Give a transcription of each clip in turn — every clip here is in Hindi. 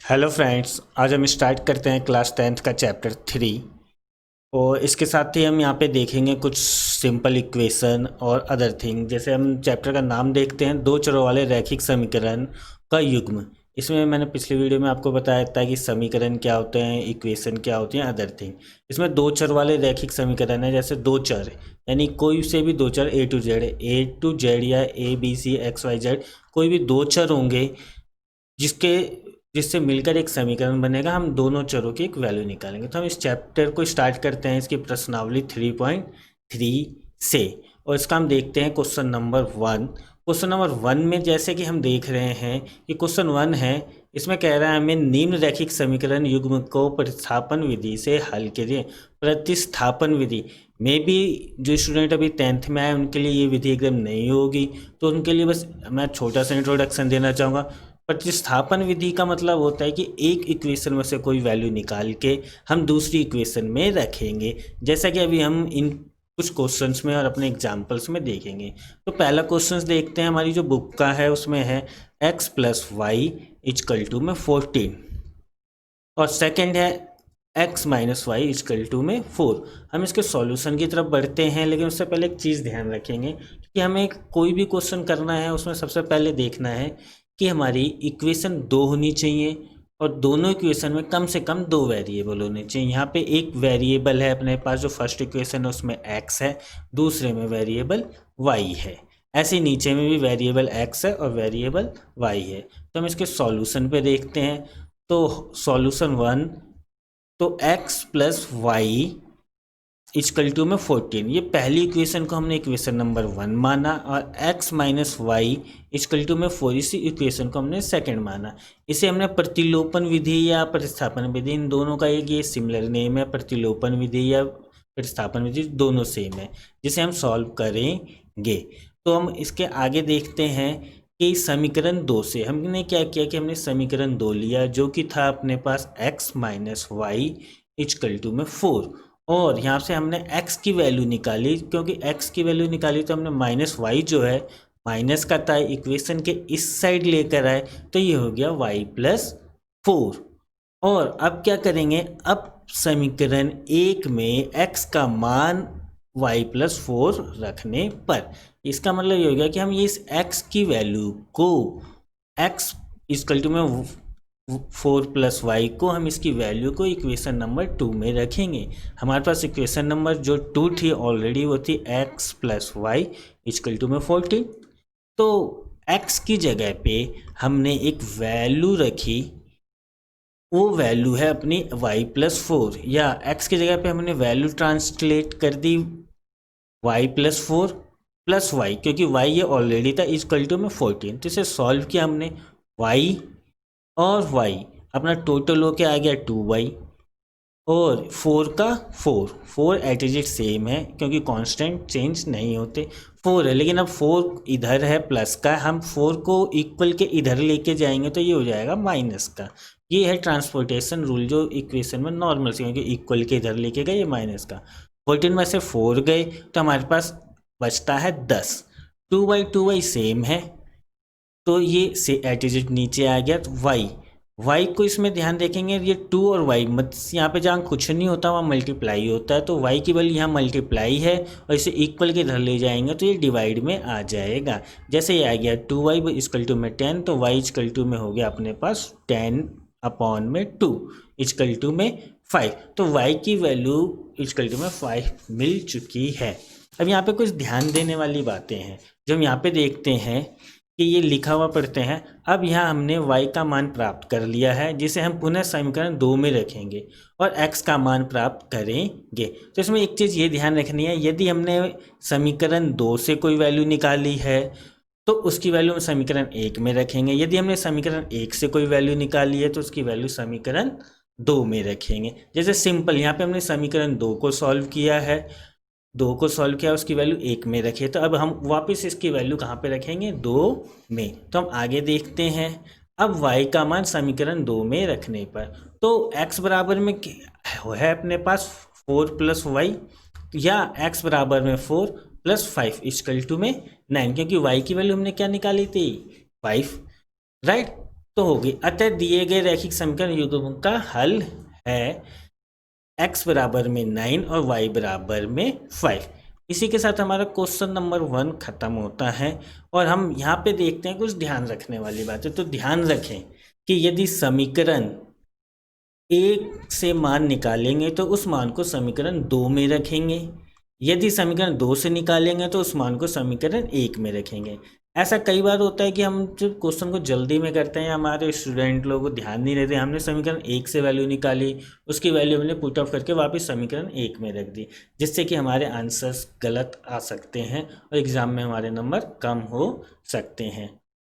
हेलो फ्रेंड्स, आज हम स्टार्ट करते हैं क्लास 10th का चैप्टर 3। और इसके साथ ही हम यहाँ पे देखेंगे कुछ सिंपल इक्वेशन और अदर थिंग। जैसे हम चैप्टर का नाम देखते हैं, दो चरों वाले रैखिक समीकरण का युग्म। इसमें मैंने पिछली वीडियो में आपको बताया था कि समीकरण क्या होते हैं, इक्वेशन क्या होती हैं, अदर थिंग। इसमें दो चर वाले रैखिक समीकरण है। जैसे दो चर यानी कोई से भी दो चर ए टू जेड या ABCXYZ कोई भी दो चर होंगे जिसके जिससे मिलकर एक समीकरण बनेगा। हम दोनों चरों की एक वैल्यू निकालेंगे। तो हम इस चैप्टर को स्टार्ट करते हैं इसकी प्रश्नावली 3.3 से। और इसका हम देखते हैं क्वेश्चन नंबर 1। क्वेश्चन नंबर 1 में जैसे कि हम देख रहे हैं कि क्वेश्चन 1 है, इसमें कह रहा है हमें निम्न रैखिक समीकरण युग्म को प्रतिस्थापन विधि से हल कीजिए। प्रतिस्थापन विधि में भी जो स्टूडेंट अभी 10th में आए उनके लिए ये विधि एकदम नहीं होगी, तो उनके लिए बस मैं छोटा सा इंट्रोडक्शन देना चाहूँगा। प्रतिस्थापन विधि का मतलब होता है कि एक इक्वेशन में से कोई वैल्यू निकाल के हम दूसरी इक्वेशन में रखेंगे, जैसा कि अभी हम इन कुछ क्वेश्चंस में और अपने एग्जांपल्स में देखेंगे। तो पहला क्वेश्चंस देखते हैं, हमारी जो बुक का है उसमें है x + y = 14 और सेकंड है x - y = 4। हम इसके सॉल्यूशन की तरफ बढ़ते हैं, लेकिन उससे पहले एक चीज़ ध्यान रखेंगे कि हमें कोई भी क्वेश्चन करना है उसमें सबसे पहले देखना है कि हमारी इक्वेशन दो होनी चाहिए और दोनों इक्वेशन में कम से कम दो वेरिएबल होने चाहिए। यहाँ पे एक वेरिएबल है अपने पास, जो फर्स्ट इक्वेशन है उसमें x है, दूसरे में वेरिएबल y है। ऐसे नीचे में भी वेरिएबल x है और वेरिएबल y है। तो हम इसके सॉल्यूशन पे देखते हैं। तो सॉल्यूशन 1, तो x + y = 14, ये पहली इक्वेशन को हमने इक्वेशन नंबर 1 माना और x - y = 4 इसी इक्वेशन को हमने सेकंड माना। इसे हमने प्रतिलोपन विधि या प्रतिस्थापन विधि, इन दोनों का एक ये सिमिलर नेम है। प्रतिलोपन विधि या प्रतिस्थापन विधि दोनों सेम है, जिसे हम सॉल्व करेंगे। तो हम इसके आगे देखते हैं कि समीकरण 2 से हमने क्या किया कि हमने समीकरण 2 लिया, जो कि था अपने पास x - y = 4 और यहाँ से हमने x की वैल्यू निकाली। क्योंकि x की वैल्यू निकाली तो हमने -y जो है माइनस का था, इक्वेशन के इस साइड लेकर आए, तो ये हो गया y + 4। और अब क्या करेंगे, अब समीकरण 1 में x का मान y + 4 रखने पर इसका मतलब ये हो गया कि हम ये इस x की वैल्यू को x = 4 + y को हम इसकी वैल्यू को इक्वेशन नंबर 2 में रखेंगे। हमारे पास इक्वेशन नंबर जो 2 थी ऑलरेडी, वो थी x + y = 14। तो x की जगह पे हमने एक वैल्यू रखी, वो वैल्यू है अपनी y + 4, या x की जगह पे हमने वैल्यू ट्रांसलेट कर दी y + 4 + y, क्योंकि y ये ऑलरेडी था = 14। तो इसे सॉल्व किया हमने, y और y अपना टोटल होके आ गया 2y और 4 का 4 एट इज इट सेम है, क्योंकि कांस्टेंट चेंज नहीं होते। 4 है, लेकिन अब 4 इधर है प्लस का, हम 4 को इक्वल के इधर लेके जाएंगे तो ये हो जाएगा माइनस का। ये है ट्रांसपोर्टेशन रूल जो इक्वेशन में नॉर्मल से, क्योंकि इक्वल के इधर लेके गए, ये माइनस का। 14 में से 4 गए तो हमारे पास बचता है 10। 2y सेम है, तो ये से एट इज इट नीचे आ गया। तो y को इसमें ध्यान देखेंगे, ये 2 और y मत यहाँ पे जहाँ कुछ नहीं होता वहाँ मल्टीप्लाई होता है, तो y की वैल्यू यहाँ मल्टीप्लाई है और इसे इक्वल के इधर ले जाएंगे तो ये डिवाइड में आ जाएगा। जैसे ये आ गया 2y = 10, तो y = में हो गया अपने पास 10/2 = 5। तो y की वैल्यू = 5 मिल चुकी है। अब यहाँ पे कुछ ध्यान देने वाली बातें हैं जो हम यहाँ पे देखते हैं कि ये लिखा हुआ पढ़ते हैं। अब यहाँ हमने y का मान प्राप्त कर लिया है, जिसे हम पुनः समीकरण 2 में रखेंगे और x का मान प्राप्त करेंगे। तो इसमें एक चीज़ ये ध्यान रखनी है, यदि हमने समीकरण 2 से कोई वैल्यू निकाली है तो उसकी वैल्यू हम समीकरण 1 में रखेंगे। यदि हमने समीकरण 1 से कोई वैल्यू निकाली है तो उसकी वैल्यू समीकरण 2 में रखेंगे। जैसे सिंपल यहाँ पे हमने समीकरण 2 को सॉल्व किया है, 2 को सॉल्व किया, उसकी वैल्यू 1 में रखे, तो अब हम वापस इसकी वैल्यू कहाँ पे रखेंगे, 2 में। तो हम आगे देखते हैं। अब y का मान समीकरण 2 में रखने पर, तो x बराबर में है अपने पास 4 + y, या x बराबर में 4 + 5 = 9, क्योंकि y की वैल्यू हमने क्या निकाली थी, 5, राइट। तो होगी। अतः दिए गए रैखिक समीकरण युग्म का हल है x बराबर में 9 और y बराबर में 5। इसी के साथ हमारा क्वेश्चन नंबर 1 खत्म होता है। और हम यहाँ पे देखते हैं कुछ ध्यान रखने वाली बातें। तो ध्यान रखें कि यदि समीकरण 1 से मान निकालेंगे तो उस मान को समीकरण 2 में रखेंगे, यदि समीकरण 2 से निकालेंगे तो उस मान को समीकरण 1 में रखेंगे। ऐसा कई बार होता है कि हम जब क्वेश्चन को जल्दी में करते हैं, हमारे स्टूडेंट लोग को ध्यान नहीं रहते, हमने समीकरण 1 से वैल्यू निकाली, उसकी वैल्यू हमने पुट ऑफ करके वापस समीकरण 1 में रख दी, जिससे कि हमारे आंसर्स गलत आ सकते हैं और एग्ज़ाम में हमारे नंबर कम हो सकते हैं।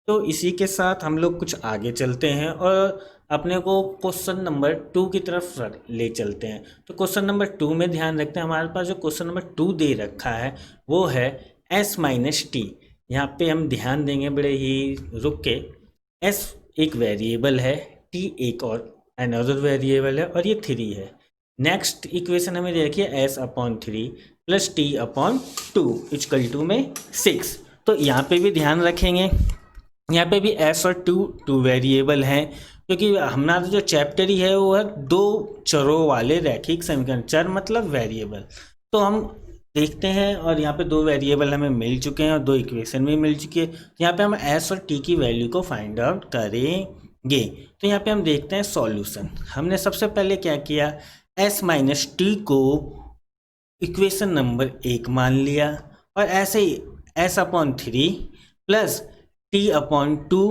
तो इसी के साथ हम लोग कुछ आगे चलते हैं और अपने को क्वेश्चन नंबर 2 की तरफ ले चलते हैं। तो क्वेश्चन नंबर 2 में ध्यान रखते हैं, हमारे पास जो क्वेश्चन नंबर 2 दे रखा है वो है s माइनस टी। यहाँ पे हम ध्यान देंगे बड़े ही रुक के। s एक वेरिएबल है, t एक और अनदर वेरिएबल है और ये 3 है। नेक्स्ट इक्वेशन हमें दे रखी है s/3 plus t/2 equal to में 6। तो यहाँ पे भी ध्यान रखेंगे, यहाँ पे भी s और टू वेरिएबल हैं, क्योंकि हमारा जो चैप्टर ही है वो है 2 चरों वाले रैखिक समीकरण। चर मतलब वेरिएबल। तो हम देखते हैं और यहाँ पे 2 वेरिएबल हमें मिल चुके हैं और 2 इक्वेशन भी मिल चुकी है। यहाँ पे हम s और t की वैल्यू को फाइंड आउट करेंगे। तो यहाँ पे हम देखते हैं सॉल्यूशन। हमने सबसे पहले क्या किया, s माइनस टी को इक्वेशन नंबर 1 मान लिया और ऐसे ही s/3 plus t/2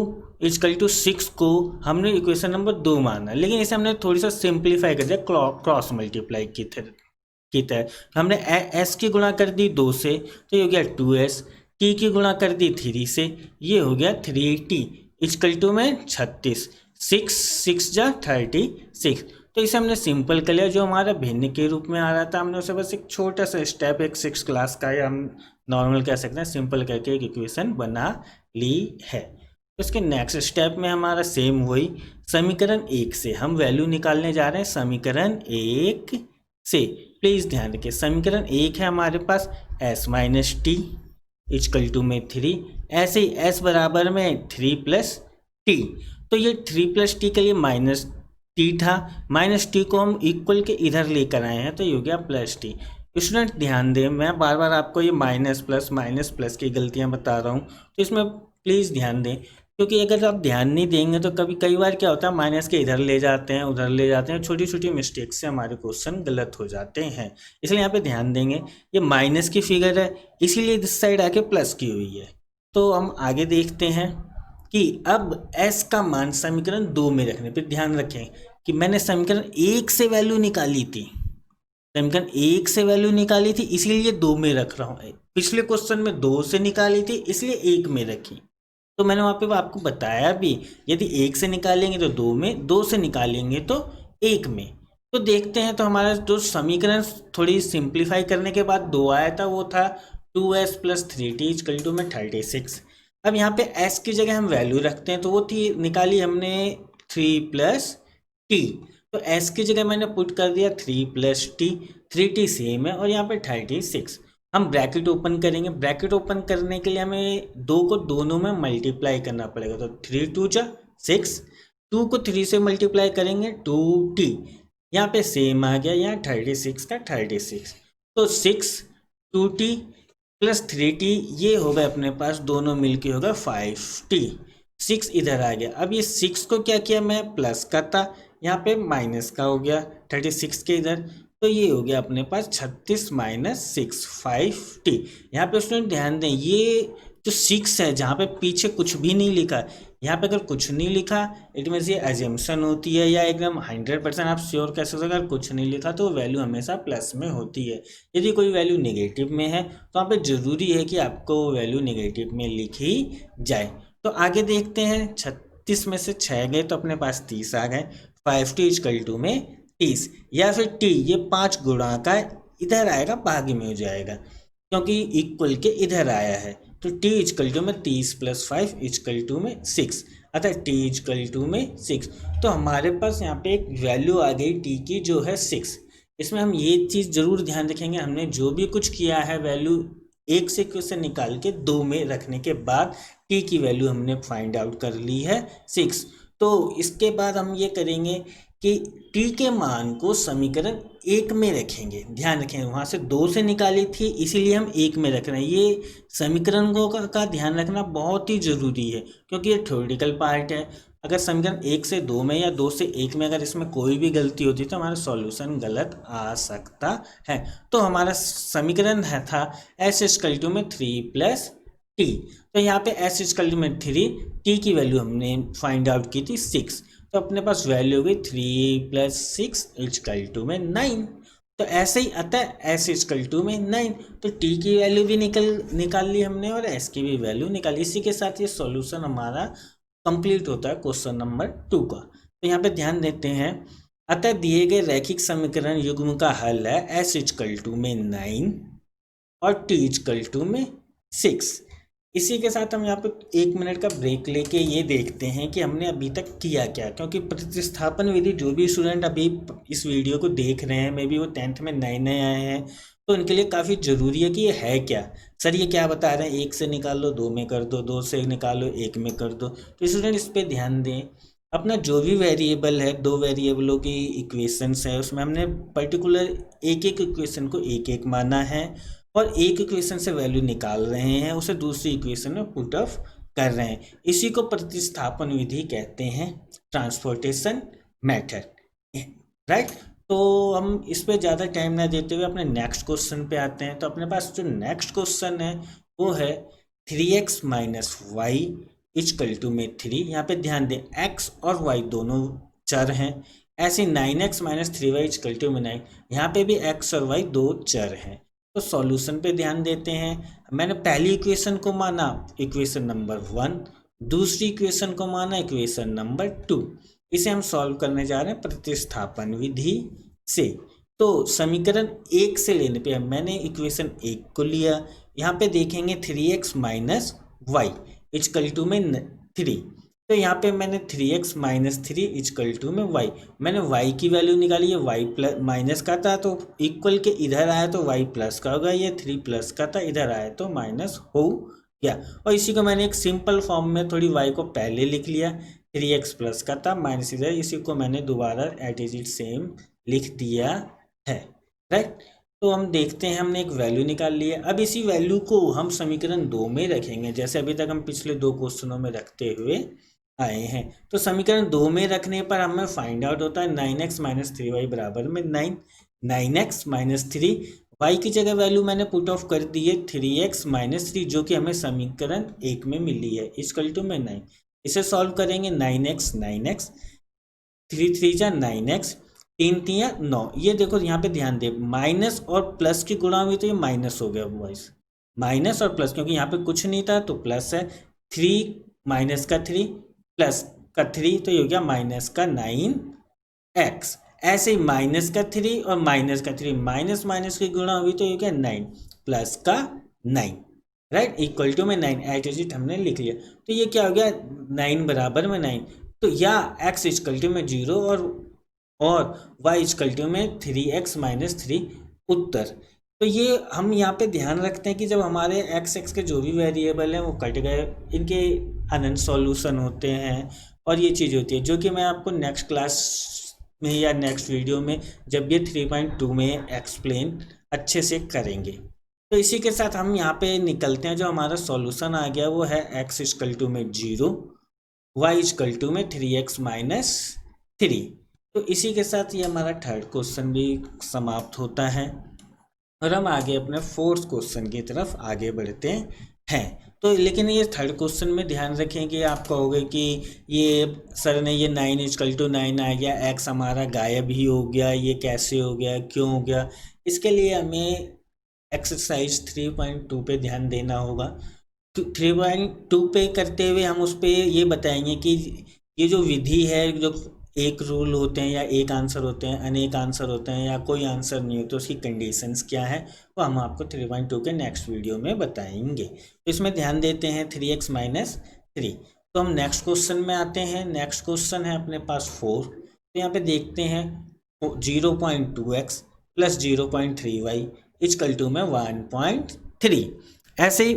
equal to 6 को हमने इक्वेशन नंबर 2 माना, लेकिन इसे हमने थोड़ी सा सिंप्लीफाई कर दिया क्रॉस मल्टीप्लाई की तरह। हमने s की गुणा कर दी 2 से तो ये हो गया 2s, t की गुणा कर दी 3 से, ये हो गया 3t इक्वल टू में 36, 6 जा 36। तो इसे हमने सिंपल कर लिया, जो हमारा भिन्न के रूप में आ रहा था हमने उसे बस एक छोटा सा स्टेप, एक 6 क्लास का या हम नॉर्मल कह सकते हैं, सिंपल करके एक इक्वेशन बना ली है। इसके नेक्स्ट स्टेप में हमारा सेम वही समीकरण 1 से हम वैल्यू निकालने जा रहे हैं। समीकरण 1 से प्लीज़ ध्यान रखिए, समीकरण 1 है हमारे पास s minus T equal to में 3, ऐसे ही s बराबर में 3 प्लस टी। तो ये 3 प्लस टी के लिए माइनस टी था, माइनस टी को हम इक्वल के इधर लेकर आए हैं तो ये हो गया प्लस टी। स्टूडेंट ध्यान दें, मैं बार बार आपको ये माइनस प्लस की गलतियाँ बता रहा हूँ, तो इसमें प्लीज़ ध्यान दें, क्योंकि अगर आप ध्यान नहीं देंगे तो कई बार क्या होता है, माइनस के इधर ले जाते हैं उधर ले जाते हैं, छोटी छोटी मिस्टेक से हमारे क्वेश्चन गलत हो जाते हैं। इसलिए यहाँ पे ध्यान देंगे, ये माइनस की फिगर है इसीलिए इस साइड आके प्लस की हुई है। तो हम आगे देखते हैं कि अब s का मान समीकरण 2 में रखने पर ध्यान रखें कि मैंने समीकरण 1 से वैल्यू निकाली थी, समीकरण 1 से वैल्यू निकाली थी इसलिए 2 में रख रहा हूँ। पिछले क्वेश्चन में 2 से निकाली थी इसलिए 1 में रखी। तो मैंने वहाँ पे आपको बताया भी, यदि 1 से निकालेंगे तो 2 में, 2 से निकालेंगे तो 1 में। तो देखते हैं, तो हमारा जो समीकरण थोड़ी सिंप्लीफाई करने के बाद 2 आया था वो था 2s plus 3t equal to में 36। अब यहाँ पे s की जगह हम वैल्यू रखते हैं, तो वो थी निकाली हमने 3 प्लस t, तो s की जगह मैंने पुट कर दिया 3 प्लस t, 3t सेम है और यहाँ पे 36। हम ब्रैकेट ओपन करेंगे, ब्रैकेट ओपन करने के लिए हमें 2 को दोनों में मल्टीप्लाई करना पड़ेगा, तो 3 2 जा 6, 2 को 3 से मल्टीप्लाई करेंगे 2t, यहाँ पे सेम आ गया, यहाँ 36 का 36, तो 6 2t प्लस 3t ये होगा अपने पास, दोनों मिलके होगा 5t, 6 इधर आ गया। अब ये 6 को क्या किया मैं, प्लस का था, यहाँ पे माइनस का हो गया 36 के इधर, तो ये हो गया अपने पास 36 माइनस 6 5t। यहाँ पे स्टूडेंट ध्यान दें, ये जो 6 है जहाँ पे पीछे कुछ भी नहीं लिखा, यहाँ पे अगर कुछ नहीं लिखा इट मीन्स ये एजम्पशन होती है या एकदम 100% आप श्योर कह सकते हो, अगर कुछ नहीं लिखा तो वैल्यू हमेशा प्लस में होती है। यदि कोई वैल्यू नेगेटिव में है तो वहाँ पे ज़रूरी है कि आपको वैल्यू नेगेटिव में लिखी जाए। तो आगे देखते हैं, 36 में से 6 गए तो अपने पास 30 आ गए, 5t इक्वल टू में 30, या फिर t ये 5 गुणा का इधर आएगा, भाग में हो जाएगा क्योंकि इक्वल के इधर आया है, तो t इक्वल टू में 30 प्लस 5 इक्वल टू में 6, अतः t इक्वल टू में 6। तो हमारे पास यहाँ पे एक वैल्यू आ गई t की जो है 6। इसमें हम ये चीज़ ज़रूर ध्यान रखेंगे, हमने जो भी कुछ किया है वैल्यू 1 से क्वेश्चन निकाल के 2 में रखने के बाद t की वैल्यू हमने फाइंड आउट कर ली है 6। तो इसके बाद हम ये करेंगे कि t के मान को समीकरण 1 में रखेंगे। ध्यान रखें, वहाँ से 2 से निकाली थी इसीलिए हम 1 में रख रहे हैं। ये समीकरणों का ध्यान रखना बहुत ही ज़रूरी है क्योंकि ये थ्योरेटिकल पार्ट है। अगर समीकरण 1 से 2 में या 2 से 1 में अगर इसमें कोई भी गलती होती तो हमारा सॉल्यूशन गलत आ सकता है। तो हमारा समीकरण है था s में 3 + t। तो यहाँ पे s में 3, t की वैल्यू हमने फाइंड आउट की थी 6, तो अपने पास वैल्यू हो गई 3 + 6 में 9। तो ऐसे ही अतः s में 9, तो t की वैल्यू भी निकाल ली हमने और s की भी वैल्यू निकाली। इसी के साथ ये सॉल्यूशन हमारा कंप्लीट होता है क्वेश्चन नंबर 2 का। तो यहाँ पे ध्यान देते हैं, अतः दिए गए रैखिक समीकरण युग्म का हल है s में 9 और t में 6। इसी के साथ हम यहाँ पे 1 मिनट का ब्रेक लेके ये देखते हैं कि हमने अभी तक किया क्या, क्योंकि प्रतिस्थापन विधि जो भी स्टूडेंट अभी इस वीडियो को देख रहे हैं, मे बी वो 10th में नए नए आए हैं, तो उनके लिए काफ़ी ज़रूरी है कि ये है क्या। सर ये क्या बता रहे हैं, 1 से निकाल लो 2 में कर दो, 2 से निकालो 1 में कर दो। तो स्टूडेंट इस पर ध्यान दें। अपना जो भी वेरिएबल है, 2 वेरिएबलों की इक्वेशंस है, उसमें हमने पर्टिकुलर एक एक इक्वेशन को एक एक माना है और एक इक्वेशन से वैल्यू निकाल रहे हैं, उसे दूसरी इक्वेशन में पुट ऑफ कर रहे हैं। इसी को प्रतिस्थापन विधि कहते हैं, ट्रांसपोर्टेशन मेथड, राइट। तो हम इस पे ज़्यादा टाइम ना देते हुए अपने नेक्स्ट क्वेश्चन पे आते हैं। तो अपने पास जो नेक्स्ट क्वेश्चन है वो है 3x - y में 3। यहाँ पे ध्यान दें x और y दोनों चर हैं। ऐसे 9x - 3y में 9, यहाँ पे भी x और y दो चर हैं। तो सॉल्यूशन पे ध्यान देते हैं। मैंने पहली इक्वेशन को माना इक्वेशन नंबर 1, दूसरी इक्वेशन को माना इक्वेशन नंबर 2। इसे हम सॉल्व करने जा रहे हैं प्रतिस्थापन विधि से। तो समीकरण 1 से लेने पे मैंने इक्वेशन 1 को लिया। यहाँ पे देखेंगे 3x - y में 3, तो यहाँ पे मैंने 3x - 3 में y, मैंने y की वैल्यू निकाली है, y प्लस माइनस का था तो इक्वल के इधर आया तो y प्लस का होगा, ये 3 प्लस का था इधर आया तो माइनस हो गया। और इसी को मैंने एक सिंपल फॉर्म में थोड़ी y को पहले लिख लिया, 3x प्लस का था माइनस इधर, इसी को मैंने दोबारा एट इज इट सेम लिख दिया है, राइट। तो हम देखते हैं, हमने एक वैल्यू निकाल ली है। अब इसी वैल्यू को हम समीकरण 2 में रखेंगे, जैसे अभी तक हम पिछले 2 क्वेश्चनों में रखते हुए आए हैं। तो समीकरण 2 में रखने पर हमें फाइंड आउट होता है 9x - 3y बराबर में 9। 9x - 3, y की जगह वैल्यू मैंने पुट ऑफ कर दी है 3x - 3, जो कि हमें समीकरण 1 में मिली है, में 9। इसे सॉल्व करेंगे 9x 3 3 जा 9x, 3 3 9। ये देखो यहाँ पे ध्यान दे, माइनस और प्लस की गुणा हुई तो ये माइनस हो गया बॉयस, माइनस और प्लस, क्योंकि यहाँ पे कुछ नहीं था तो प्लस है। 3 माइनस का 3 प्लस का 3 तो ये हो गया माइनस का 9x। ऐसे ही माइनस का 3 और माइनस का 3, माइनस माइनस की गुणा हुई तो ये हो गया 9 प्लस का 9, राइट, इक्वल टू में 9 एट इट हमने लिख लिया। तो ये क्या हो गया 9 बराबर में 9, तो या x इक्वल टू में 0 और y इक्वल टू में 3x - 3 उत्तर। तो ये हम यहाँ पे ध्यान रखते हैं कि जब हमारे x के जो भी वेरिएबल हैं वो कट गए, इनके अनंत सॉल्यूशन होते हैं और ये चीज़ होती है, जो कि मैं आपको नेक्स्ट क्लास में या नेक्स्ट वीडियो में जब ये 3.2 में एक्सप्लेन अच्छे से करेंगे। तो इसी के साथ हम यहाँ पे निकलते हैं, जो हमारा सॉल्यूशन आ गया वो है x इक्वल टू में 0, y इक्वल टू में 3x - 3। तो इसी के साथ ये हमारा थर्ड क्वेश्चन भी समाप्त होता है और हम आगे अपने फोर्थ क्वेश्चन की तरफ आगे बढ़ते हैं। तो लेकिन ये थर्ड क्वेश्चन में ध्यान रखें कि आप कहोगे कि ये सर ने ये 9 इक्वल टू 9 आ गया, x हमारा गायब ही हो गया, ये कैसे हो गया, क्यों हो गया। इसके लिए हमें एक्सरसाइज 3.2 पे ध्यान देना होगा। 3.2 पे करते हुए हम उस पर ये बताएंगे कि ये जो विधि है, जो एक रूल होते हैं या एक आंसर होते हैं, अनेक आंसर होते हैं या कोई आंसर नहीं हो तो उसकी कंडीशंस क्या है, वो हम आपको 3.2 के नेक्स्ट वीडियो में बताएंगे। तो इसमें ध्यान देते हैं 3x - 3। तो हम नेक्स्ट क्वेश्चन में आते हैं। नेक्स्ट क्वेश्चन है अपने पास 4। तो यहाँ पे देखते हैं 0.2x plus 0.3y equal to में 1.3। ऐसे ही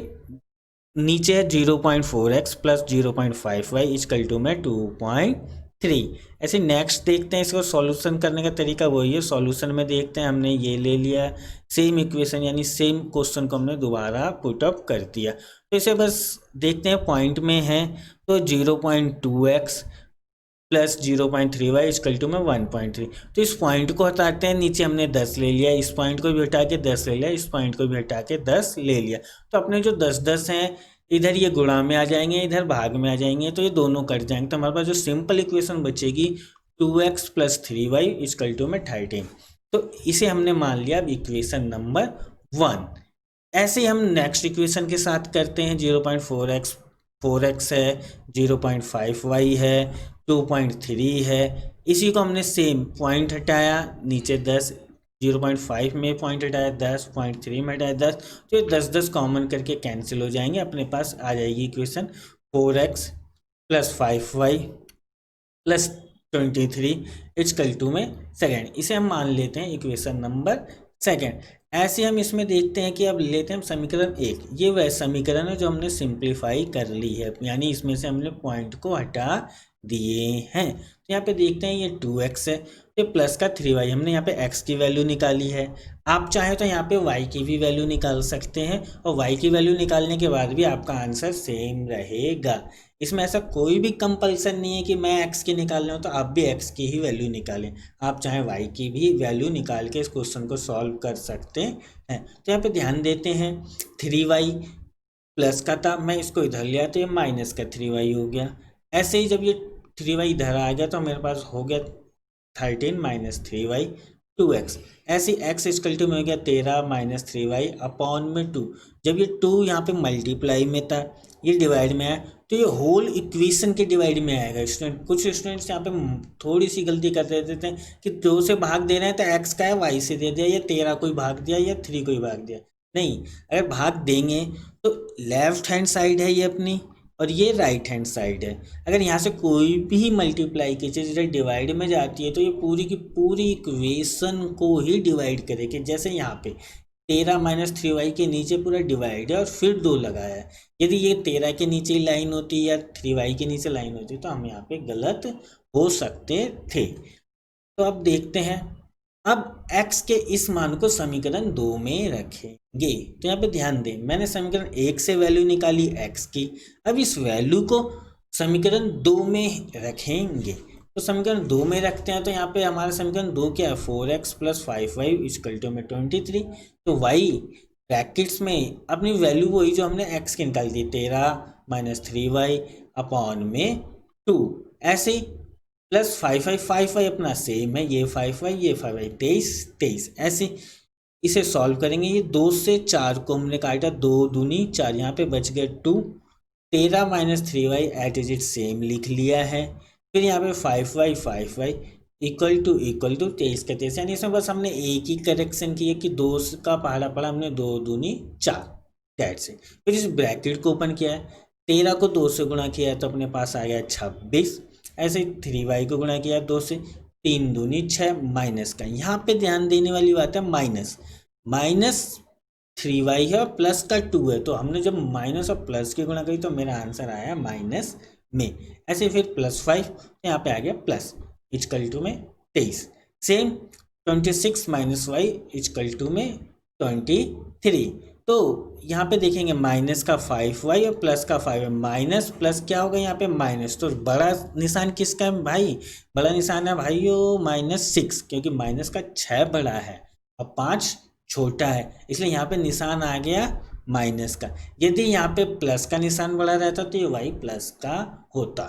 नीचे है 0.4x plus 0.5y equal to में 2.3। ऐसे नेक्स्ट देखते हैं इसको सॉल्यूशन करने का तरीका वही है। सॉल्यूशन में देखते हैं हमने ये ले लिया सेम इक्वेशन यानी सेम क्वेश्चन को हमने दोबारा पुट अप कर दिया। तो इसे बस देखते हैं पॉइंट में है तो 0.2x plus 0.3y equal to में 1.3। तो इस पॉइंट को हटाते हैं, नीचे हमने 10 ले लिया, इस पॉइंट को भी हटा के 10 ले लिया, इस पॉइंट को भी हटा के 10 ले लिया। तो अपने जो 10 हैं इधर ये गुणा में आ जाएंगे, इधर भाग में आ जाएंगे, तो ये दोनों कट जाएंगे। तो हमारे पास जो सिंपल इक्वेशन बचेगी 2x plus 3y equal to में 13। तो इसे हमने मान लिया अब इक्वेशन नंबर 1। ऐसे ही हम नेक्स्ट इक्वेशन के साथ करते हैं। 4x है, 0.5y है, 2.3 है। इसी को हमने सेम पॉइंट हटाया, नीचे 10, 0.5 में पॉइंट हटाया 10, 0.3 में हटाया 10, तो ये 10 कॉमन करके कैंसिल हो जाएंगे। अपने पास आ जाएगी equation 4x plus 5y plus 23 equal to में सेकेंड। इसे हम मान लेते हैं इक्वेशन नंबर सेकेंड। ऐसे हम इसमें देखते हैं कि अब लेते हैं समीकरण 1। ये वह समीकरण है जो हमने सिंप्लीफाई कर ली है, यानी इसमें से हमने पॉइंट को हटा दिए हैं। तो यहाँ पे देखते हैं ये 2x है, तो प्लस का 3y, हमने यहाँ पे x की वैल्यू निकाली है। आप चाहे तो यहाँ पे y की भी वैल्यू निकाल सकते हैं, और y की वैल्यू निकालने के बाद भी आपका आंसर सेम रहेगा। इसमें ऐसा कोई भी कंपल्सन नहीं है कि मैं x की निकाल रहा हूँ तो आप भी x की ही वैल्यू निकालें। आप चाहे y की भी वैल्यू निकाल के इस क्वेश्चन को सॉल्व कर सकते हैं। तो यहाँ पे ध्यान देते हैं 3y प्लस का था, मैं इसको इधर लिया तो ये माइनस का 3y हो गया। ऐसे ही जब ये 3y इधर आ गया तो मेरे पास हो गया 13 माइनस 3y 2x। ऐसे x इक्वल टू में हो गया 13 माइनस 3y अपॉन में 2। जब ये 2 यहाँ पे मल्टीप्लाई में था, ये डिवाइड में है, तो ये होल इक्वेशन के डिवाइड में आएगा। स्टूडेंट कुछ स्टूडेंट्स यहाँ पे थोड़ी सी गलती कर देते हैं कि 2 से भाग दे रहे हैं तो x का है y से दे दिया, या 13 को ही भाग दिया या 3 को ही भाग दिया। नहीं, अगर भाग देंगे तो लेफ्ट हैंड साइड है ये अपनी, और ये राइट हैंड साइड है। अगर यहाँ से कोई भी मल्टीप्लाई की चीज़ डिवाइड में जाती है तो ये पूरी की पूरी इक्वेशन को ही डिवाइड करेगी। जैसे यहाँ पे 13 माइनस 3y के नीचे पूरा डिवाइड है और फिर 2 लगाया है। यदि ये 13 के नीचे लाइन होती या 3y के नीचे लाइन होती तो हम यहाँ पे गलत हो सकते थे। तो अब देखते हैं, अब x के इस मान को समीकरण 2 में रखेंगे। तो यहाँ पे ध्यान दें, मैंने समीकरण 1 से वैल्यू निकाली x की, अब इस वैल्यू को समीकरण 2 में रखेंगे। तो समीकरण 2 में रखते हैं तो यहाँ पे हमारा समीकरण 2 क्या है, 4x plus 5y equal to में 23। तो y ब्रैकेट्स में अपनी वैल्यू वही जो हमने x की निकाली थी, 13 माइनस 3y अपॉन में 2। ऐसे ही प्लस 5y अपना सेम है, ये 5y ये 5y, 23। ऐसे इसे सॉल्व करेंगे। ये 2 से 4 को हमने काटा, 2 दूनी 4, यहाँ पे बच गए 2। 13 minus 3y eight is it same लिख लिया है। फिर यहाँ पे 5y इक्वल टू 23 का 23, यानी इसमें बस हमने एक ही करेक्शन की है कि 2 का पहाड़ा पड़ा हमने 2 दूनी 4 डेट से। फिर इस ब्रैकेट को ओपन किया है, 13 को 2 से गुणा किया है तो अपने पास आ गया 26। ऐसे 3y को गुणा किया 2 से, 3 दूनी 6 माइनस का, यहाँ पे ध्यान देने वाली बात है माइनस 3y है और प्लस का 2 है। तो हमने जब माइनस और प्लस की गुणा करी तो मेरा आंसर आया माइनस में। ऐसे फिर प्लस 5, यहाँ पे आ गया प्लस इक्वल टू में 23। Same 26 minus y equal to में 23। तो यहाँ पे देखेंगे माइनस का 5y और प्लस का 5 है, माइनस प्लस क्या होगा यहाँ पे माइनस। तो बड़ा निशान किसका है भाई, बड़ा निशान है भाइयों -6, क्योंकि माइनस का 6 बड़ा है और 5 छोटा है, इसलिए यहाँ पे निशान आ गया माइनस का। यदि यहाँ पे प्लस का निशान बड़ा रहता तो ये y प्लस का होता।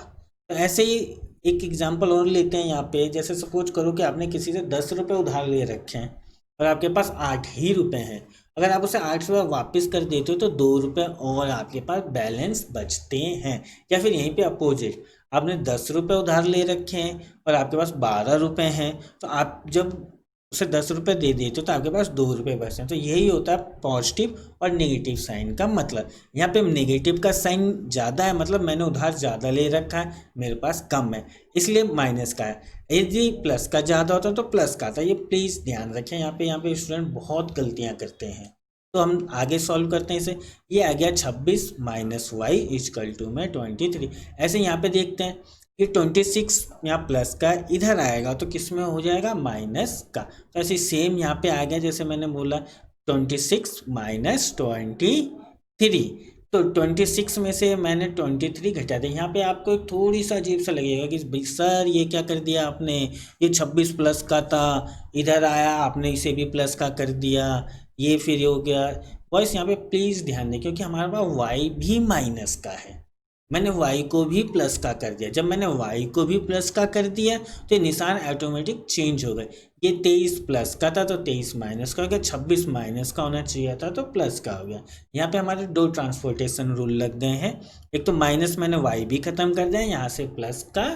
तो ऐसे ही एक एग्जाम्पल और लेते हैं यहाँ पे। जैसे सपोज करो कि आपने किसी से 10 रुपये उधार ले रखे हैं और आपके पास 8 ही रुपये हैं। अगर आप उसे 8 रुपये वापस कर देते हो तो 2 रुपये और आपके पास बैलेंस बचते हैं। या फिर यहीं पे अपोजिट, आपने 10 रुपये उधार ले रखे हैं और आपके पास 12 रुपये हैं, तो आप जब उसे 10 रुपये दे देते हो तो आपके पास 2 रुपये बचते हैं। तो यही होता है पॉजिटिव और नेगेटिव साइन का मतलब। यहाँ पे नेगेटिव का साइन ज़्यादा है, मतलब मैंने उधार ज़्यादा ले रखा है, मेरे पास कम है, इसलिए माइनस का है। यदि प्लस का ज़्यादा होता तो प्लस का आता। ये प्लीज़ ध्यान रखें, यहाँ पे स्टूडेंट बहुत गलतियाँ करते हैं। तो हम आगे सॉल्व करते हैं इसे। ये आ गया 26 माइनस वाई इजकल टू में 23। ऐसे यहाँ पे देखते हैं कि 26 यहाँ प्लस का इधर आएगा तो किस में हो जाएगा, माइनस का। तो ऐसे सेम यहाँ पे आ गया, जैसे मैंने बोला 26 माइनस 23। तो 26 में से मैंने 23 घटा दिया। यहाँ पे आपको एक थोड़ी सा अजीब सा लगेगा कि भाई सर ये क्या कर दिया आपने, ये 26 प्लस का था, इधर आया आपने इसे भी प्लस का कर दिया, ये फिर हो गया। बॉयस यहाँ पे प्लीज़ ध्यान दें, क्योंकि हमारे पास y भी माइनस का है, मैंने y को भी प्लस का कर दिया। जब मैंने y को भी प्लस का कर दिया तो ये निशान ऑटोमेटिक चेंज हो गए। ये 23 प्लस का था तो 23 माइनस का हो गया, 26 माइनस का होना चाहिए था तो प्लस का हो गया। यहाँ पे हमारे दो ट्रांसपोर्टेशन रूल लग गए हैं, एक तो माइनस मैंने y भी ख़त्म कर दिया, यहाँ से प्लस का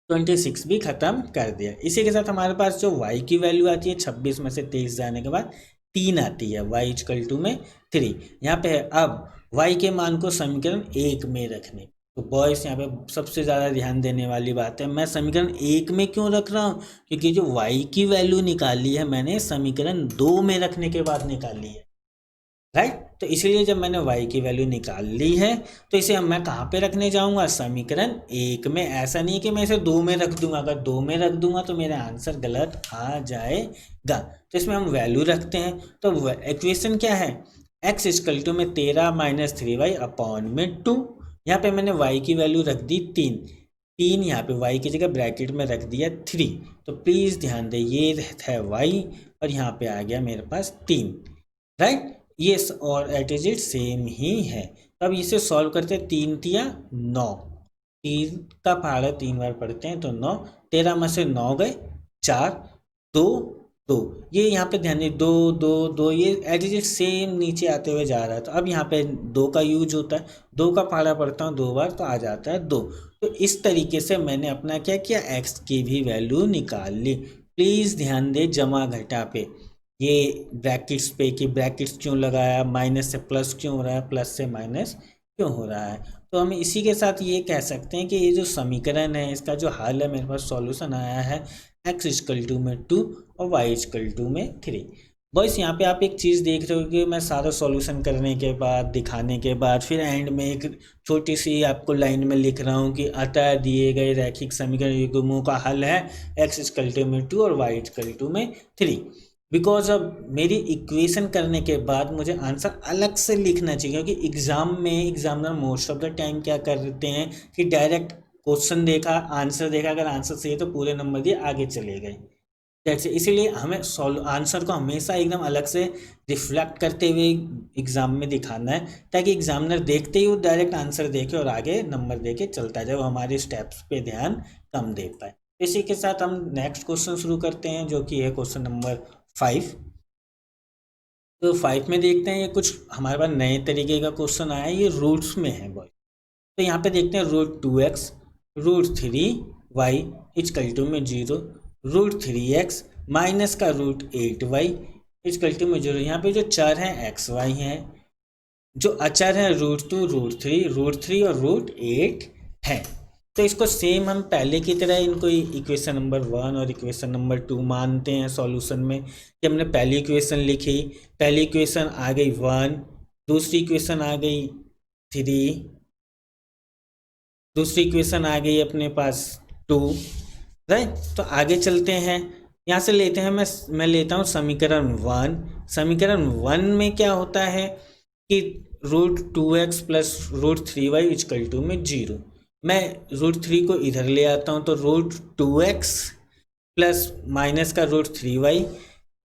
26 भी ख़त्म कर दिया। इसी के साथ हमारे पास जो y की वैल्यू आती है 26 में से 23 जाने के बाद 3 आती है, y इक्वल टू में 3। यहाँ पे है अब y के मान को समीकरण 1 में रखने। तो बॉयस यहाँ पे सबसे ज़्यादा ध्यान देने वाली बात है, मैं समीकरण 1 में क्यों रख रहा हूँ, क्योंकि जो y की वैल्यू निकाली है मैंने समीकरण 2 में रखने के बाद निकाली है, राइट। तो इसलिए जब मैंने y की वैल्यू निकाल ली है तो इसे अब मैं कहाँ पे रखने जाऊँगा, समीकरण 1 में। ऐसा नहीं कि मैं इसे 2 में रख दूंगा, अगर 2 में रख दूंगा तो मेरा आंसर गलत आ जाएगा। तो इसमें हम वैल्यू रखते हैं, तो इक्वेशन क्या है, x इक्वल टू में 13 माइनस 3y अपॉन में 2। यहाँ पे मैंने y की वैल्यू रख दी 3, यहाँ पे y की जगह ब्रैकेट में रख दिया 3। तो प्लीज़ ध्यान दें, ये है y और यहाँ पे आ गया मेरे पास 3, राइट। ये और एट इज इट सेम ही है। तो अब इसे सॉल्व करते हैं, 3 तिया 9, 3 का पहाड़ा 3 बार पढ़ते हैं तो 9, 13 में से 9 गए 4, 2 2, ये यहाँ पे ध्यान दें 2 2 2, ये एट इज इट सेम नीचे आते हुए जा रहा है। तो अब यहाँ पे 2 का यूज होता है, 2 का पहाड़ा पढ़ता हूँ 2 बार तो आ जाता है 2। तो इस तरीके से मैंने अपना क्या किया, x की भी वैल्यू निकाल ली। प्लीज़ ध्यान दें जमा घटा पे, ये ब्रैकेट्स पे कि ब्रैकेट्स क्यों लगाया, माइनस से प्लस क्यों हो रहा है, प्लस से माइनस क्यों हो रहा है। तो हम इसी के साथ ये कह सकते हैं कि ये जो समीकरण है इसका जो हल है, मेरे पास सॉल्यूशन आया है x इक्वल टू में 2 और y इक्वल टू में 3। बॉयस यहाँ पे आप एक चीज़ देख रहे हो कि मैं सारा सॉल्यूशन करने के बाद, दिखाने के बाद, फिर एंड में एक छोटी सी आपको लाइन में लिख रहा हूँ कि अतः दिए गए रैखिक समीकरण युग्मों का हल है x इक्वल टू में 2 और y इक्वल टू में 3। बिकॉज अब मेरी इक्वेशन करने के बाद मुझे आंसर अलग से लिखना चाहिए, क्योंकि एग्ज़ाम में examiner most of the time क्या करते हैं कि डायरेक्ट क्वेश्चन देखा, आंसर देखा, अगर आंसर सही है तो पूरे नंबर दिए आगे चले गए। जैसे इसीलिए हमें आंसर को हमेशा एकदम अलग से रिफ्लेक्ट करते हुए एग्ज़ाम में दिखाना है, ताकि एग्जामिनर देखते ही वो डायरेक्ट आंसर देखे और आगे नंबर दे के चलता जाए, वो हमारे स्टेप्स पे ध्यान कम दे पाए। इसी के साथ हम नेक्स्ट क्वेश्चन शुरू करते हैं, जो कि है क्वेश्चन नंबर 5। तो 5 में देखते हैं, ये कुछ हमारे पास नए तरीके का क्वेश्चन आया है, ये रूट्स में है बॉय। तो यहाँ पे देखते हैं √2x √3y इक्वल टू में 0, √3x माइनस का √8y इक्वल टू में 0। यहाँ पे जो चर हैं xy हैं, जो अचर है √2 √3 और √8 है। तो इसको सेम हम पहले की तरह इनको इक्वेशन नंबर 1 और इक्वेशन नंबर 2 मानते हैं सॉल्यूशन में। कि हमने पहली इक्वेशन लिखी, पहली इक्वेशन आ गई 1, दूसरी इक्वेशन आ गई 3, दूसरी इक्वेशन आ गई अपने पास 2, राइट। तो आगे चलते हैं, यहाँ से लेते हैं, मैं लेता हूँ समीकरण 1। समीकरण 1 में क्या होता है कि √2x plus √3y equal to में 0। मैं √3 को इधर ले आता हूँ तो √2x प्लस माइनस का √3y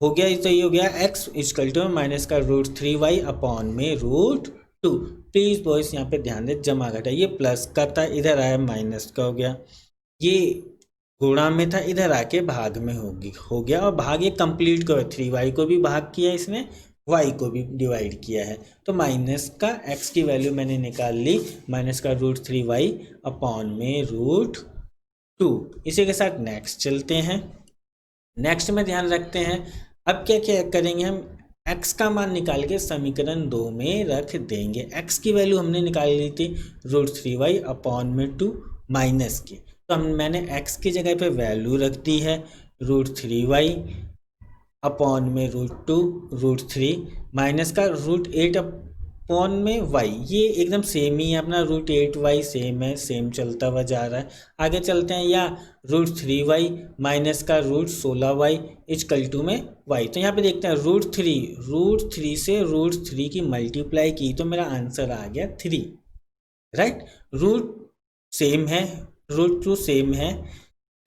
हो गया, तो ये हो गया x इक्वल टू माइनस का √3y अपॉन में √2। प्लीज़ बॉयस यहाँ पे ध्यान दें, जमा घटा, ये प्लस का था इधर आया माइनस का हो गया, ये गुणा में था इधर आके भाग में हो गया, और भाग ये कंप्लीट करो, 3y को भी भाग किया इसने, y को भी डिवाइड किया है। तो माइनस का x की वैल्यू मैंने निकाल ली, माइनस का √3y अपॉन में √2। इसी के साथ नेक्स्ट चलते हैं। नेक्स्ट में ध्यान रखते हैं, अब क्या क्या करेंगे, हम x का मान निकाल के समीकरण 2 में रख देंगे। x की वैल्यू हमने निकाल ली थी √3y अपॉन में 2 माइनस की, तो मैंने x की जगह पे वैल्यू रख दी है √3y अपॉन में √2 √3 माइनस का √8 अपॉन में y, ये एकदम सेम ही है अपना √8y सेम है, सेम चलता हुआ जा रहा है। आगे चलते हैं, या √3y माइनस का √16y इक्वल टू में y। तो यहाँ पे देखते हैं √3 से √3 की मल्टीप्लाई की तो मेरा आंसर आ गया 3, राइट। रूट सेम है, √2 सेम है,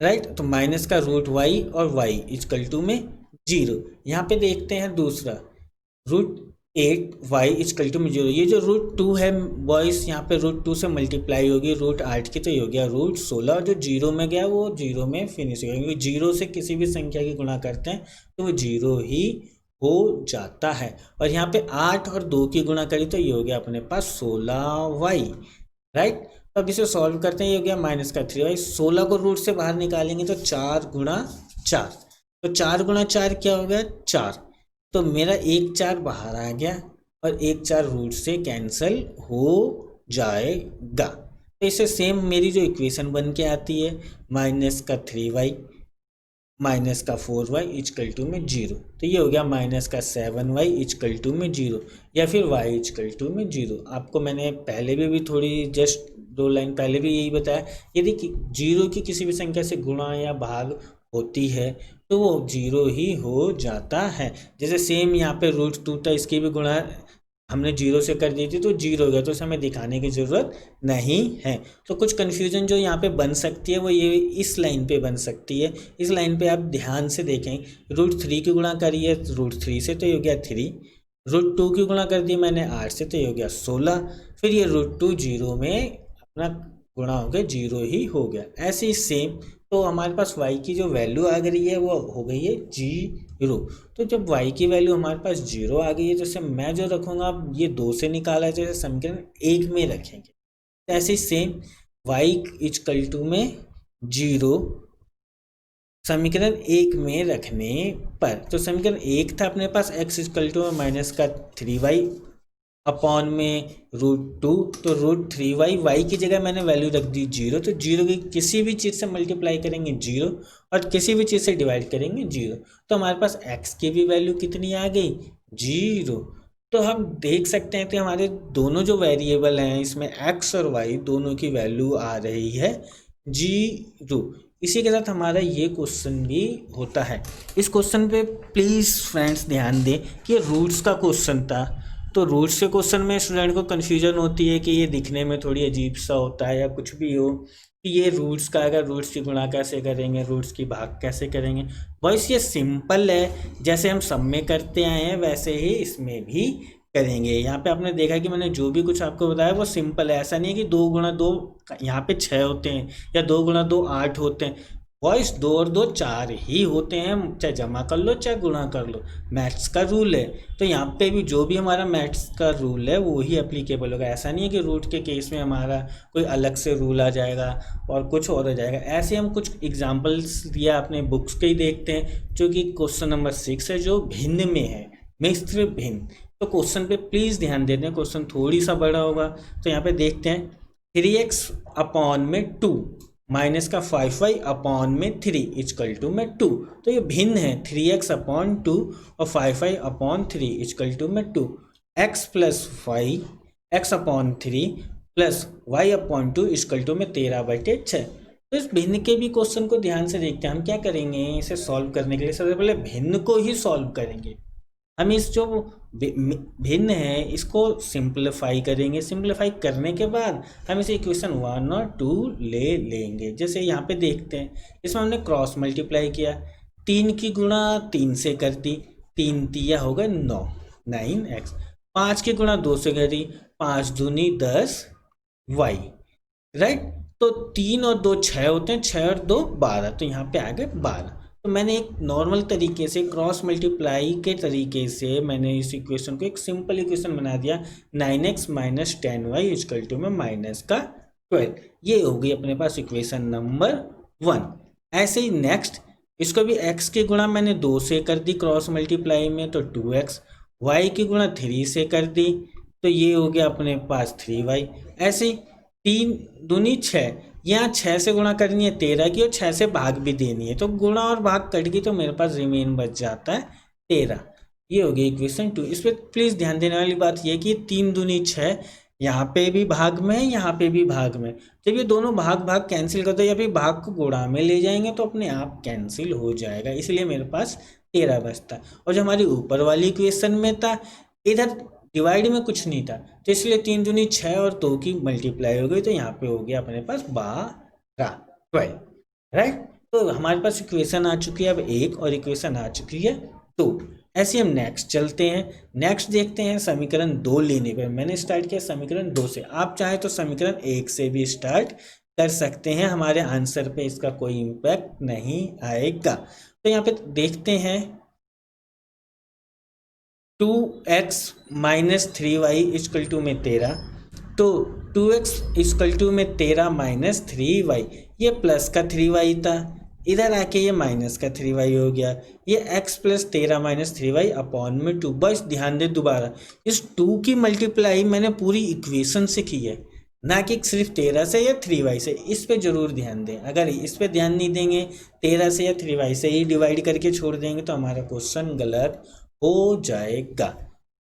राइट। तो माइनस का √y और y इक्वल टू में 0। यहाँ पे देखते हैं दूसरा, √8y इक्वल टू में 0। ये जो √2 है बॉयस, यहाँ पे √2 से मल्टीप्लाई होगी √8 की, तो ये हो गया √16। जो 0 में गया वो 0 में फिनिश हो गया, क्योंकि 0 से किसी भी संख्या की गुणा करते हैं तो वो 0 ही हो जाता है। और यहाँ पे 8 और 2 की गुणा करी तो ये हो गया अपने पास 16y, राइट। तो अब इसे सॉल्व करते हैं, ये हो गया माइनस का 3y। 16 को रूट से बाहर निकालेंगे तो 4 गुणा 4, तो 4 गुणा 4 क्या हो गया 4। तो मेरा 1 4 बाहर आ गया और 1 4 रूट से कैंसिल हो जाएगा। तो इसे सेम मेरी जो इक्वेशन बन के आती है, माइनस का 3y माइनस का 4y इक्वल टू में 0। तो ये हो गया माइनस का 7y इक्वल टू में 0, या फिर y इक्वल टू में 0। आपको मैंने पहले भी थोड़ी जस्ट 2 लाइन पहले भी यही बताया, यदि 0 की किसी भी संख्या से गुणा या भाग होती है तो वो 0 ही हो जाता है। जैसे सेम यहाँ पे √2 था, इसकी भी गुणा हमने 0 से कर दी थी तो 0 हो गया, तो इसे हमें दिखाने की ज़रूरत नहीं है। तो कुछ कन्फ्यूजन जो यहाँ पे बन सकती है वो ये इस लाइन पे बन सकती है। इस लाइन पे आप ध्यान से देखें, √3 की गुणा करी है √3 से तो ये हो गया 3, √2 की गुणा कर दी मैंने 8 से तो ये हो गया 16, फिर ये √2 0 में अपना गुणा हो गया 0 ही हो गया। ऐसे ही सेम, तो हमारे पास y की जो वैल्यू आ गई है वो हो गई है 0। तो जब y की वैल्यू हमारे पास 0 आ गई है, जैसे मैं जो रखूँगा, ये 2 से निकाला है, जैसे समीकरण 1 में रखेंगे, तो ऐसे ही सेम y इक्वल टू में 0 समीकरण 1 में रखने पर, तो समीकरण 1 था अपने पास x इक्वल टू में माइनस का 3y अपॉन में √2, तो √3y, y की जगह मैंने वैल्यू रख दी 0, तो 0 की किसी भी चीज़ से मल्टीप्लाई करेंगे 0 और किसी भी चीज़ से डिवाइड करेंगे 0, तो हमारे पास x की भी वैल्यू कितनी आ गई 0। तो हम देख सकते हैं कि हमारे दोनों जो वेरिएबल हैं इसमें x और y दोनों की वैल्यू आ रही है 0। इसी के साथ हमारा ये क्वेश्चन भी होता है। इस क्वेश्चन पे प्लीज़ फ्रेंड्स ध्यान दें कि रूट्स का क्वेश्चन था, तो रूट्स के क्वेश्चन में स्टूडेंट को कन्फ्यूजन होती है कि ये दिखने में थोड़ी अजीब सा होता है या कुछ भी हो कि ये रूट्स का, अगर रूट्स की गुणा कैसे करेंगे, रूट्स की भाग कैसे करेंगे। बॉयस ये सिंपल है, जैसे हम सब में करते आए हैं वैसे ही इसमें भी करेंगे। यहाँ पे आपने देखा कि मैंने जो भी कुछ आपको बताया वो सिंपल है, ऐसा नहीं है कि 2 गुणा 2 यहाँ पे 6 होते हैं या 2 गुणा 2 8 होते हैं। बॉयस 2 और 2 4 ही होते हैं, चाहे जमा कर लो चाहे गुणा कर लो, मैथ्स का रूल है। तो यहाँ पे भी जो भी हमारा मैथ्स का रूल है वो ही एप्लीकेबल होगा। ऐसा नहीं है कि रूट के केस में हमारा कोई अलग से रूल आ जाएगा और कुछ और हो जाएगा। ऐसे हम कुछ एग्जाम्पल्स दिया अपने बुक्स के ही देखते हैं, जो कि क्वेश्चन नंबर 6 है जो भिन्न में है, मिश्र भिन्न। तो क्वेश्चन पे प्लीज़ ध्यान देते हैं, क्वेश्चन थोड़ी सा बड़ा होगा। तो यहाँ पे देखते हैं 3x अपॉन में 2 माइनस का 5y अपॉन में 3 इक्वल टू में 2। तो ये भिन्न है, 3x अपॉन 2 और 5y अपॉन 3 इक्वल टू में 2। x plus Y X upon 3 plus y upon 2 equal to में 13/6। तो इस भिन्न के भी क्वेश्चन को ध्यान से देखते हैं। हम क्या करेंगे इसे सॉल्व करने के लिए, सबसे पहले भिन्न को ही सॉल्व करेंगे। हम इस जो भिन्न है इसको सिंप्लीफाई करेंगे, सिंप्लीफाई करने के बाद हम इसे इक्वेशन 1 और 2 ले लेंगे। जैसे यहाँ पे देखते हैं, इसमें हमने क्रॉस मल्टीप्लाई किया, 3 की गुणा 3 से कर दी, 3 तिया हो गए 9 9x, 5 की गुणा 2 से करी, 5 दूनी 10 y, राइट। तो 3 और 2 6 होते हैं, 6 और 2 12, तो यहाँ पे आ गए 12। तो मैंने एक नॉर्मल तरीके से क्रॉस मल्टीप्लाई के तरीके से मैंने इस इक्वेशन को एक सिंपल इक्वेशन बना दिया, 9x minus 10y equal to में माइनस का 12। ये हो गई अपने पास इक्वेशन नंबर 1। ऐसे ही नेक्स्ट, इसको भी x की गुणा मैंने 2 से कर दी क्रॉस मल्टीप्लाई में, तो 2x, y की गुणा 3 से कर दी, तो ये हो गया अपने पास 3y। ऐसे ही 3 दूनी 6, यहाँ 6 से गुणा करनी है 13 की और 6 से भाग भी देनी है, तो गुणा और भाग कट गई तो मेरे पास रिमेन बच जाता है 13। ये हो गई इक्वेशन 2। इस पर प्लीज़ ध्यान देने वाली बात ये कि 3 दूनी 6, यहाँ पे भी भाग में, यहाँ पे भी भाग में। जब ये दोनों भाग भाग कैंसिल कर दो या फिर भाग को गुणा में ले जाएंगे तो अपने आप कैंसिल हो जाएगा, इसलिए मेरे पास 13 बचता। और जो हमारी ऊपर वाली इक्वेशन में था, इधर डिवाइड में कुछ नहीं था, तो इसलिए 3 दूनी 6 और 2 की मल्टीप्लाई हो गई, तो यहाँ पे हो गया अपने पास 12, राइट। तो हमारे पास इक्वेशन आ चुकी है अब 1 और इक्वेशन आ चुकी है 2। ऐसे हम नेक्स्ट चलते हैं। नेक्स्ट देखते हैं समीकरण 2 लेने पर। मैंने स्टार्ट किया समीकरण 2 से, आप चाहे तो समीकरण 1 से भी स्टार्ट कर सकते हैं, हमारे आंसर पे इसका कोई इम्पैक्ट नहीं आएगा। तो यहाँ पे देखते हैं 2x minus 3y equal to में 13, तो 2x इक्वल टू में 13 माइनस 3y, ये प्लस का 3y था, इधर आके ये माइनस का 3y हो गया, ये x plus 13 minus 3y upon में 2। बस ध्यान दे दोबारा, इस 2 की मल्टीप्लाई मैंने पूरी इक्वेशन से की है, ना कि सिर्फ 13 से या 3y से। इस पे जरूर ध्यान दें, अगर इस पे ध्यान नहीं देंगे, 13 से या 3y से ही डिवाइड करके छोड़ देंगे, तो हमारा क्वेश्चन गलत हो जाएगा।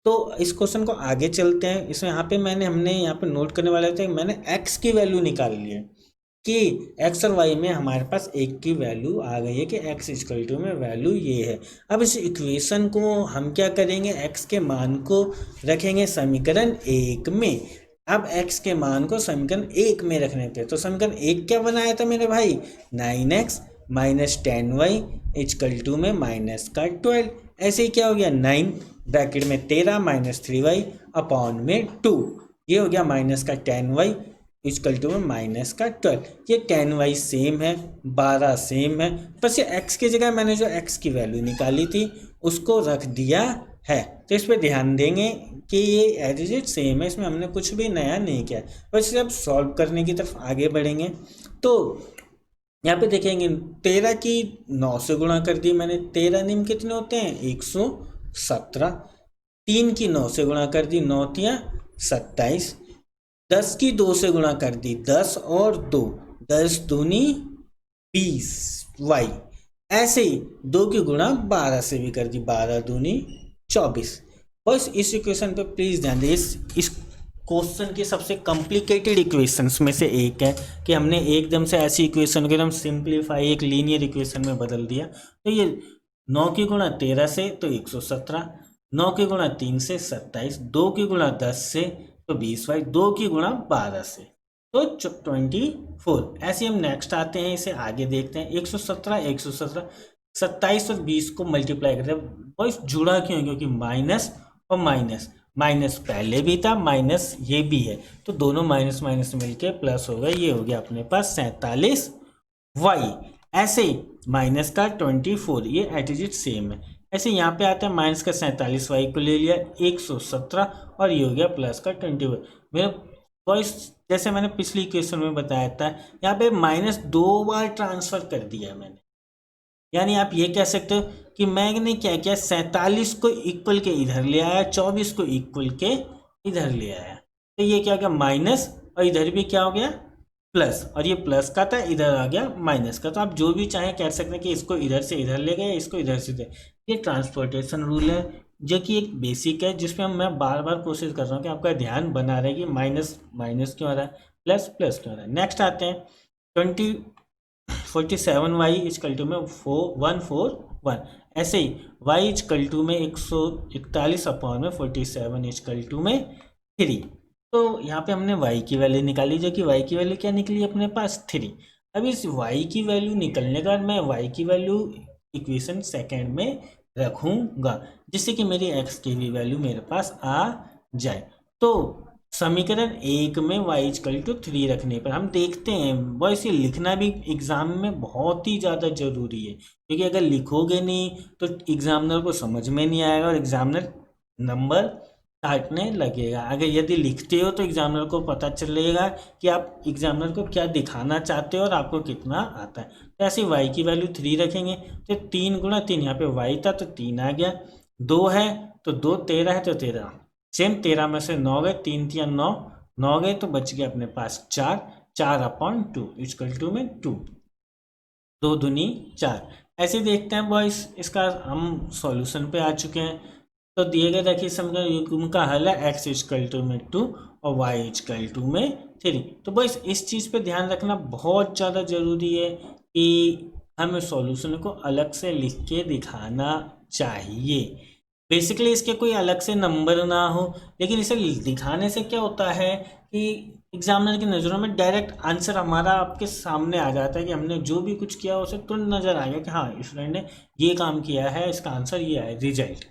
तो इस क्वेश्चन को आगे चलते हैं। इसमें हमने यहाँ पे नोट करने वाले थे, मैंने x की वैल्यू निकाल ली है कि x और y में हमारे पास 1 की वैल्यू आ गई है कि x इक्वल टू में वैल्यू ये है। अब इस इक्वेशन को हम क्या करेंगे, x के मान को रखेंगे समीकरण 1 में। अब x के मान को समीकरण 1 में रखने थे, तो समीकरण 1 क्या बनाया था मेरे भाई, 9x minus 10y equal to में माइनस का 12। ऐसे ही क्या हो गया, 9 ब्रैकेट में 13 माइनस 3y अपॉन में 2, ये हो गया माइनस का 10y इक्वल टू में माइनस का 12। ये 10y सेम है, 12 सेम है, बस ये x की जगह मैंने जो x की वैल्यू निकाली थी उसको रख दिया है। तो इस पर ध्यान देंगे कि ये एज इट सेम है, इसमें हमने कुछ भी नया नहीं किया। बस अब सॉल्व करने की तरफ आगे बढ़ेंगे। तो यहाँ पे देखेंगे 13 की 9 से गुणा कर दी मैंने, 13 निम कितने होते हैं 117। 3 की 9 से गुणा कर दी, 9 तिया 27। 10 की 2 से गुणा कर दी, 10 और 2, 10 दूनी 20 y। ऐसे ही 2 की गुणा 12 से भी कर दी, 12 दूनी 24। बस इस इक्वेशन पे प्लीज़ ध्यान दें, इस क्वेश्चन की सबसे कॉम्प्लिकेटेड इक्वेशंस में से एक है कि हमने एकदम से ऐसी इक्वेशन को एकदम सिंप्लीफाई एक लीनियर इक्वेशन में बदल दिया। तो ये 9 की गुणा 13 से तो 117, 9 की गुणा 3 से 27, 2 की गुणा 10 से तो 20y, 2 की गुणा 12 से तो 24। ऐसे हम नेक्स्ट आते हैं, इसे आगे देखते हैं। 117 27 और 20 को मल्टीप्लाई करते हैं। बस जुड़ा क्यों, क्योंकि माइनस और माइनस, माइनस पहले भी था, माइनस ये भी है, तो दोनों माइनस माइनस मिलके प्लस हो गए, ये हो गया अपने पास 47y। ऐसे ही माइनस का 24, ये एटीट्यूड सेम है। ऐसे यहाँ पे आता है माइनस का 47y को ले लिया 117 और ये हो गया प्लस का 21। मेरे वॉइस जैसे मैंने पिछली इक्वेशन में बताया था, यहाँ पे माइनस 2 बार ट्रांसफर कर दिया है मैंने, यानी आप ये कह सकते हो कि मैंने क्या किया, 47 को इक्वल के इधर ले आया, 24 को इक्वल के इधर ले आया, तो ये क्या हो गया माइनस, और इधर भी क्या हो गया प्लस, और ये प्लस का था इधर आ गया माइनस का। तो आप जो भी चाहें कह सकते हैं कि इसको इधर से इधर ले गए, इसको इधर से इधर। ये ट्रांसपोर्टेशन रूल है जो कि एक बेसिक है, जिसमें मैं बार बार कोशिश कर रहा हूँ कि आपका ध्यान बना रहे कि माइनस माइनस क्यों आ रहा है, प्लस प्लस क्यों आ रहा है। नेक्स्ट आते हैं 47y इक्वल टू में 141। ऐसे ही y इक्वल टू में 141 अपॉन में 47 इक्वल टू में 3। तो यहाँ पे हमने y की वैल्यू निकाली, जो कि y की वैल्यू क्या निकली अपने पास 3। अब इस y की वैल्यू निकलने के बाद मैं y की वैल्यू इक्वेशन सेकेंड में रखूँगा, जिससे कि मेरी x की भी वैल्यू मेरे पास आ जाए। तो समीकरण 1 में y इक्वल टू 3 रखने पर हम देखते हैं, वो इसे लिखना भी एग्जाम में बहुत ही ज़्यादा ज़रूरी है, क्योंकि अगर लिखोगे नहीं तो एग्जामिनर को समझ में नहीं आएगा और एग्जामिनर नंबर काटने लगेगा। अगर यदि लिखते हो तो एग्जामिनर को पता चलेगा कि आप एग्जामिनर को क्या दिखाना चाहते हो और आपको कितना आता है। तो ऐसे y की वैल्यू 3 रखेंगे, तो 3 गुणा 3, यहाँ पे y था तो 3 आ गया, 2 है तो 2, 13 है तो 13, सेम 13 में से 9 गए, 3 या 9, 9 गए तो बच गया अपने पास 4, 4 अपॉन 2 इक्वल टू में 2, 2 दूनी 4। ऐसे देखते हैं बॉयस, इसका हम सॉल्यूशन पे आ चुके हैं। तो दिए गए देखिए समीकरण युग्म का हल है x इजकल टू में 2 और y इजकल टू में 3। तो बॉयस इस चीज़ पे ध्यान रखना बहुत ज़्यादा ज़रूरी है कि हमें सॉल्यूशन को अलग से लिख के दिखाना चाहिए। बेसिकली इसके कोई अलग से नंबर ना हो, लेकिन इसे दिखाने से क्या होता है कि एग्जामिनर की नज़रों में डायरेक्ट आंसर हमारा आपके सामने आ जाता है कि हमने जो भी कुछ किया उसे तुरंत नज़र आ गया कि हाँ स्टूडेंट ने ये काम किया है, इसका आंसर ये है रिजल्ट,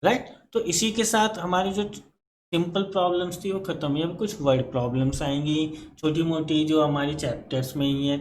राइट। तो इसी के साथ हमारी जो सिंपल प्रॉब्लम्स थी वो ख़त्म हुई। अब कुछ वर्ड प्रॉब्लम्स आएंगी छोटी मोटी जो हमारी चैप्टर्स में ही है,